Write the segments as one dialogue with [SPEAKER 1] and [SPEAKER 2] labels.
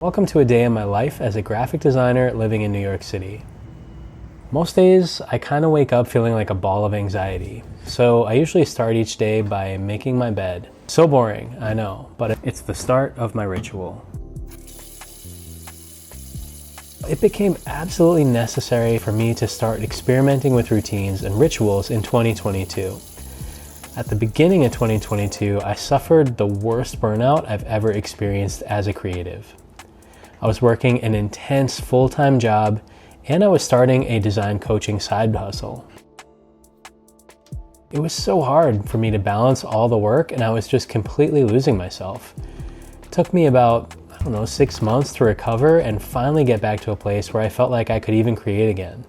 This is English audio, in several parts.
[SPEAKER 1] Welcome to a day in my life as a graphic designer living in New York City. Most days, I kind of wake up feeling like a ball of anxiety. So I usually start each day by making my bed. So boring, I know, but it's the start of my ritual. It became absolutely necessary for me to start experimenting with routines and rituals in 2022. At the beginning of 2022, I suffered the worst burnout I've ever experienced as a creative. I was working an intense full-time job, and I was starting a design coaching side hustle. It was so hard for me to balance all the work, and I was just completely losing myself. It took me about, 6 months to recover and finally get back to a place where I felt like I could even create again.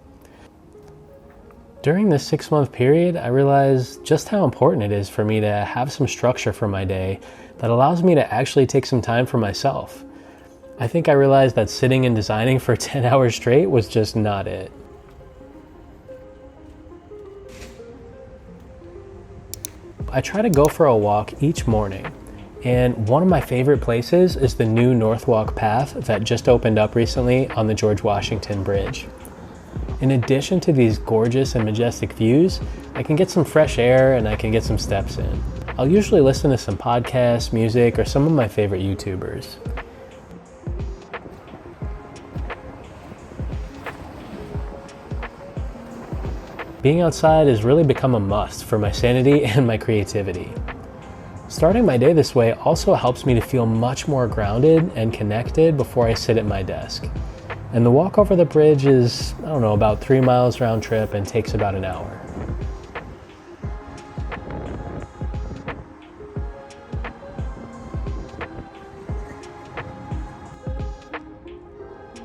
[SPEAKER 1] During this 6-month period, I realized just how important it is for me to have some structure for my day that allows me to actually take some time for myself. I think I realized that sitting and designing for 10 hours straight was just not it. I try to go for a walk each morning, and one of my favorite places is the new Northwalk path that just opened up recently on the George Washington Bridge. In addition to these gorgeous and majestic views, I can get some fresh air and I can get some steps in. I'll usually listen to some podcasts, music, or some of my favorite YouTubers. Being outside has really become a must for my sanity and my creativity. Starting my day this way also helps me to feel much more grounded and connected before I sit at my desk. And the walk over the bridge is, about 3 miles round trip and takes about an hour.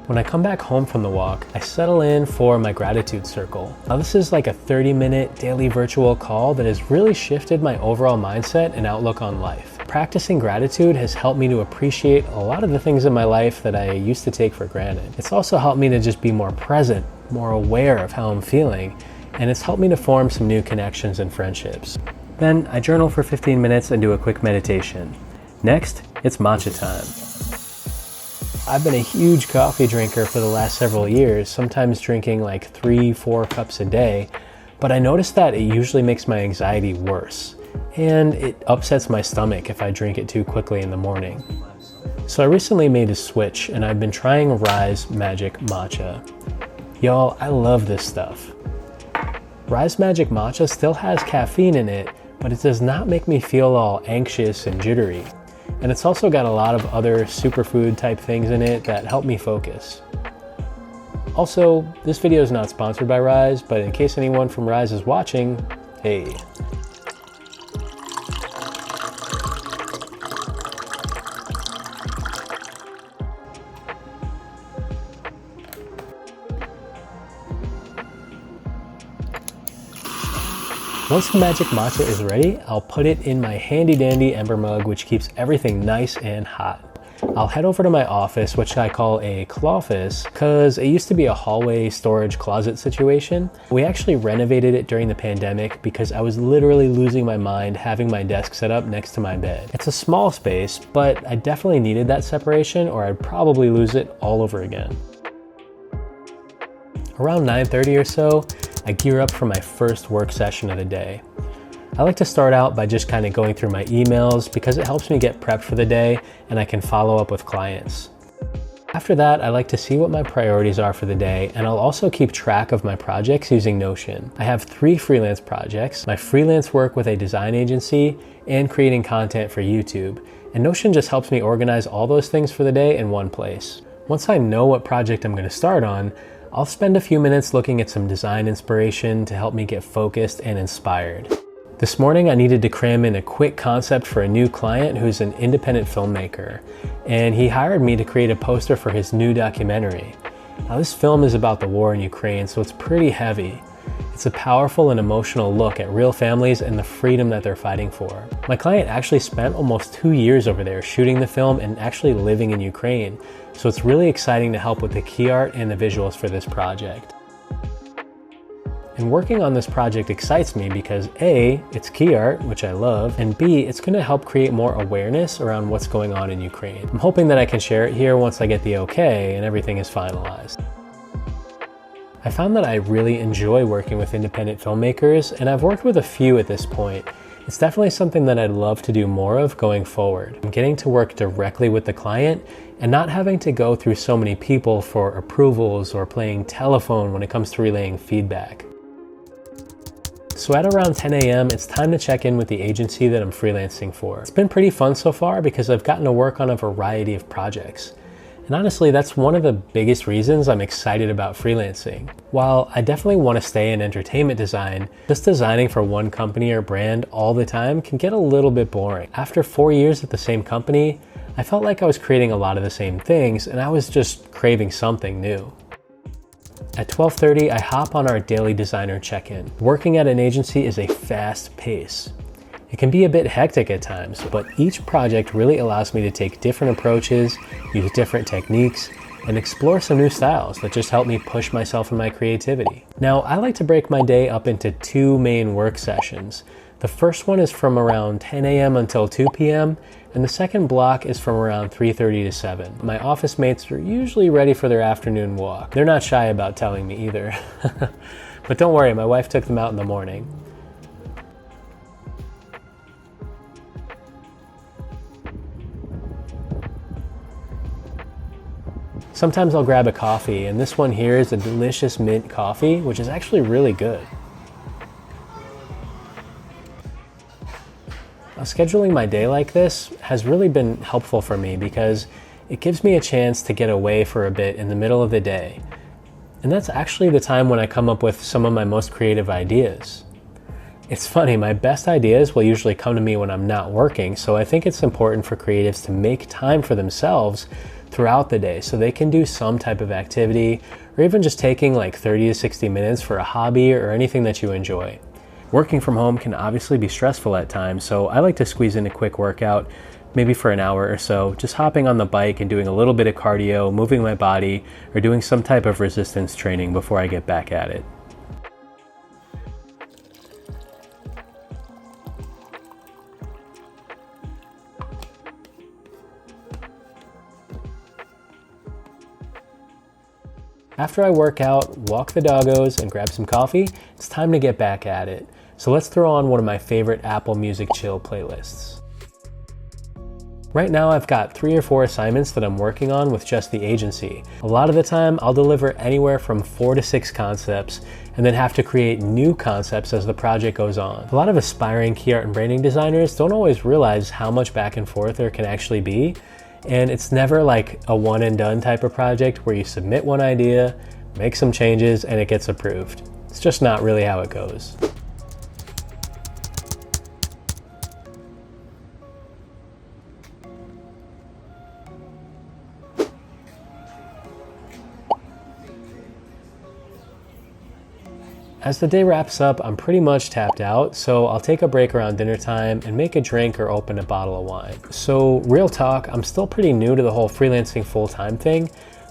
[SPEAKER 1] When I come back home from the walk, I settle in for my gratitude circle. Now this is like a 30-minute daily virtual call that has really shifted my overall mindset and outlook on life. Practicing gratitude has helped me to appreciate a lot of the things in my life that I used to take for granted. It's also helped me to just be more present, more aware of how I'm feeling, and it's helped me to form some new connections and friendships. Then I journal for 15 minutes and do a quick meditation. Next, it's matcha time. I've been a huge coffee drinker for the last several years, sometimes drinking like 3-4 cups a day, but I noticed that it usually makes my anxiety worse, and it upsets my stomach if I drink it too quickly in the morning. So I recently made a switch, and I've been trying Rise Magic Matcha. Y'all, I love this stuff. Rise Magic Matcha still has caffeine in it, but it does not make me feel all anxious and jittery. And it's also got a lot of other superfood type things in it that help me focus. Also, this video is not sponsored by Rise, but in case anyone from Rise is watching, hey. Once the magic matcha is ready, I'll put it in my handy dandy ember mug, which keeps everything nice and hot. I'll head over to my office, which I call a clawfice, because it used to be a hallway storage closet situation. We actually renovated it during the pandemic because I was literally losing my mind having my desk set up next to my bed. It's a small space, but I definitely needed that separation or I'd probably lose it all over again. Around 9:30 or so, I gear up for my first work session of the day. I like to start out by just kind of going through my emails because it helps me get prepped for the day and I can follow up with clients. After that, I like to see what my priorities are for the day, and I'll also keep track of my projects using Notion. I have 3 freelance projects, my freelance work with a design agency, and creating content for YouTube. And Notion just helps me organize all those things for the day in one place. Once I know what project I'm going to start on, I'll spend a few minutes looking at some design inspiration to help me get focused and inspired. This morning I needed to cram in a quick concept for a new client who's an independent filmmaker, and he hired me to create a poster for his new documentary. Now this film is about the war in Ukraine, so it's pretty heavy. It's a powerful and emotional look at real families and the freedom that they're fighting for. My client actually spent almost 2 years over there shooting the film and actually living in Ukraine, so it's really exciting to help with the key art and the visuals for this project. And working on this project excites me because A, it's key art, which I love, and B, it's gonna help create more awareness around what's going on in Ukraine. I'm hoping that I can share it here once I get the okay and everything is finalized. I found that I really enjoy working with independent filmmakers, and I've worked with a few at this point. It's definitely something that I'd love to do more of going forward. I'm getting to work directly with the client and not having to go through so many people for approvals or playing telephone when it comes to relaying feedback. So at around 10 a.m., it's time to check in with the agency that I'm freelancing for. It's been pretty fun so far because I've gotten to work on a variety of projects. And honestly, that's one of the biggest reasons I'm excited about freelancing. While I definitely want to stay in entertainment design, just designing for one company or brand all the time can get a little bit boring. After 4 years at the same company, I felt like I was creating a lot of the same things and I was just craving something new. At 12:30, I hop on our daily designer check-in. Working at an agency is a fast pace. It can be a bit hectic at times, but each project really allows me to take different approaches, use different techniques, and explore some new styles that just help me push myself in my creativity. Now, I like to break my day up into 2 main work sessions. The first one is from around 10 a.m. until 2 p.m., and the second block is from around 3:30 to 7. My office mates are usually ready for their afternoon walk. They're not shy about telling me either. But don't worry, my wife took them out in the morning. Sometimes I'll grab a coffee, and this one here is a delicious mint coffee, which is actually really good. Scheduling my day like this has really been helpful for me because it gives me a chance to get away for a bit in the middle of the day. And that's actually the time when I come up with some of my most creative ideas. It's funny, my best ideas will usually come to me when I'm not working, so I think it's important for creatives to make time for themselves throughout the day so they can do some type of activity or even just taking like 30 to 60 minutes for a hobby or anything that you enjoy. Working from home can obviously be stressful at times, so I like to squeeze in a quick workout, maybe for an hour or so, just hopping on the bike and doing a little bit of cardio, moving my body, or doing some type of resistance training before I get back at it. After I work out, walk the doggos, and grab some coffee, it's time to get back at it. So let's throw on one of my favorite Apple Music chill playlists. Right now I've got 3 or 4 assignments that I'm working on with just the agency. A lot of the time I'll deliver anywhere from 4 to 6 concepts and then have to create new concepts as the project goes on. A lot of aspiring key art and branding designers don't always realize how much back and forth there can actually be. And it's never like a one and done type of project where you submit one idea, make some changes, and it gets approved. It's just not really how it goes. As the day wraps up, I'm pretty much tapped out, so I'll take a break around dinner time and make a drink or open a bottle of wine. So real talk, I'm still pretty new to the whole freelancing full-time thing,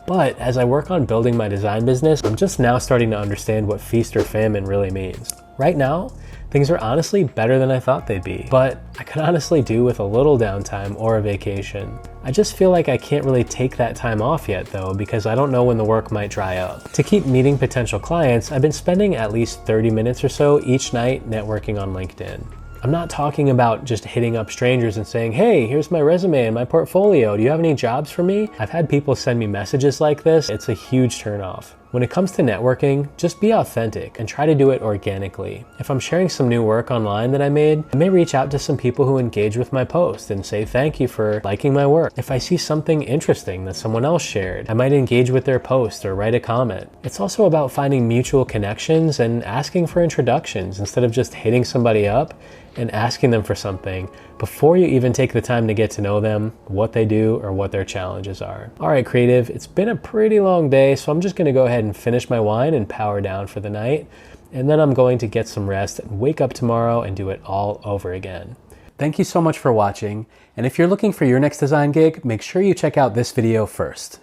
[SPEAKER 1] but as I work on building my design business, I'm just now starting to understand what feast or famine really means. Right now, things are honestly better than I thought they'd be, but I could honestly do with a little downtime or a vacation. I just feel like I can't really take that time off yet though, because I don't know when the work might dry up. To keep meeting potential clients, I've been spending at least 30 minutes or so each night networking on LinkedIn. I'm not talking about just hitting up strangers and saying, hey, here's my resume and my portfolio. Do you have any jobs for me? I've had people send me messages like this. It's a huge turnoff. When it comes to networking, just be authentic and try to do it organically. If I'm sharing some new work online that I made, I may reach out to some people who engage with my post and say thank you for liking my work. If I see something interesting that someone else shared, I might engage with their post or write a comment. It's also about finding mutual connections and asking for introductions instead of just hitting somebody up and asking them for something before you even take the time to get to know them, what they do, or what their challenges are. All right, creative, it's been a pretty long day, so I'm just gonna go ahead and finish my wine and power down for the night, and then I'm going to get some rest and wake up tomorrow and do it all over again. Thank you so much for watching, and if you're looking for your next design gig, make sure you check out this video first.